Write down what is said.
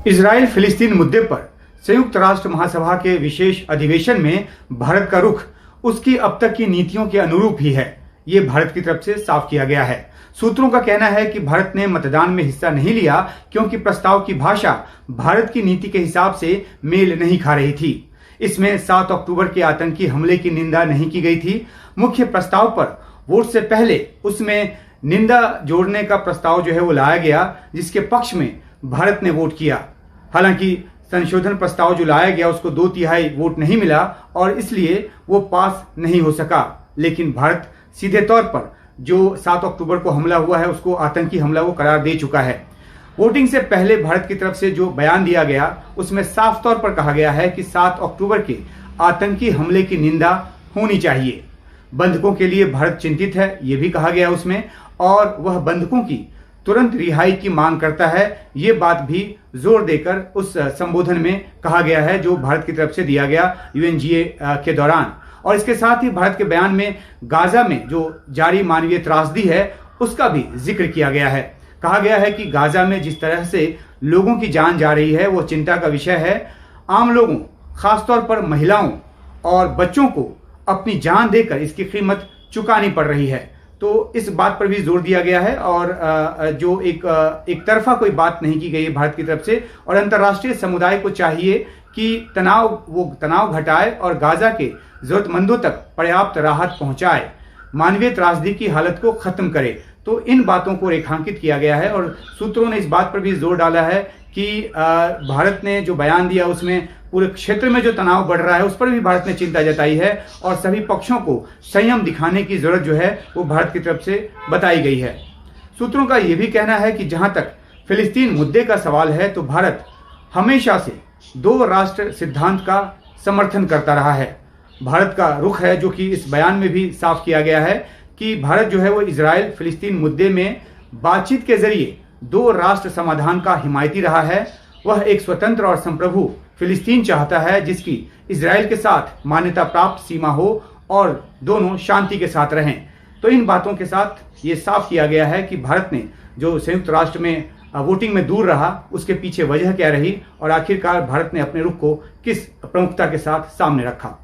Israel फिलिस्तीन मुद्दे पर संयुक्त राष्ट्र महासभा के विशेष अधिवेशन में भारत का रुख उसकी अब तक की नीतियों के अनुरूप ही है। ये भारत की तरफ से साफ किया गया है। सूत्रों का कहना है कि भारत ने मतदान में हिस्सा नहीं लिया क्योंकि प्रस्ताव की भाषा भारत की नीति के हिसाब से मेल नहीं खा रही थी। इसमें 7 अक्टूबर के आतंकी हमले की निंदा नहीं की गई थी। मुख्य प्रस्ताव पर वोट से पहले उसमें निंदा जोड़ने का प्रस्ताव जो है वो लाया गया, जिसके पक्ष में भारत ने वोट किया। हालांकि संशोधन प्रस्ताव जो लाया गया उसको 2/3 वोट नहीं मिला और इसलिए वो पास नहीं हो सका। लेकिन भारत सीधे तौर पर जो 7 अक्टूबर को हमला हुआ है उसको आतंकी हमला वो करार दे चुका है। वोटिंग से पहले भारत की तरफ से जो बयान दिया गया उसमें साफ तौर पर कहा गया है कि 7 अक्टूबर के आतंकी हमले की निंदा होनी चाहिए। बंधकों के लिए भारत चिंतित है, ये भी कहा गया उसमें, और वह बंधकों की तुरंत रिहाई की मांग करता है। ये बात भी जोर देकर उस संबोधन में कहा गया है जो भारत की तरफ से दिया गया UNGA के दौरान। और इसके साथ ही भारत के बयान में गाजा में जो जारी मानवीय त्रासदी है उसका भी जिक्र किया गया है। कहा गया है कि गाजा में जिस तरह से लोगों की जान जा रही है वो चिंता का विषय है। आम लोगों, खासतौर पर महिलाओं और बच्चों को अपनी जान देकर इसकी कीमत चुकानी पड़ रही है। तो इस बात पर भी जोर दिया गया है और जो एक तरफा कोई बात नहीं की गई है भारत की तरफ से। और अंतर्राष्ट्रीय समुदाय को चाहिए कि तनाव घटाए और गाजा के जरूरतमंदों तक पर्याप्त राहत पहुंचाए, मानवीय त्रासदी की हालत को खत्म करे। तो इन बातों को रेखांकित किया गया है और सूत्रों ने इस बात पर भी जोर डाला है कि भारत ने जो बयान दिया उसमें पूरे क्षेत्र में जो तनाव बढ़ रहा है उस पर भी भारत ने चिंता जताई है और सभी पक्षों को संयम दिखाने की जरूरत जो है वो भारत की तरफ से बताई गई है। सूत्रों का यह भी कहना है कि जहां तक फिलिस्तीन मुद्दे का सवाल है तो भारत हमेशा से 2 राष्ट्र सिद्धांत का समर्थन करता रहा है। भारत का रुख है जो कि इस बयान में भी साफ किया गया है कि भारत जो है वो इजराइल फिलिस्तीन मुद्दे में बातचीत के जरिए 2 राष्ट्र समाधान का हिमायती रहा है। वह एक स्वतंत्र और संप्रभु फिलिस्तीन चाहता है जिसकी इजराइल के साथ मान्यता प्राप्त सीमा हो और दोनों शांति के साथ रहें। तो इन बातों के साथ ये साफ किया गया है कि भारत ने जो संयुक्त राष्ट्र में वोटिंग में दूर रहा उसके पीछे वजह क्या रही और आखिरकार भारत ने अपने रुख को किस प्रमुखता के साथ सामने रखा।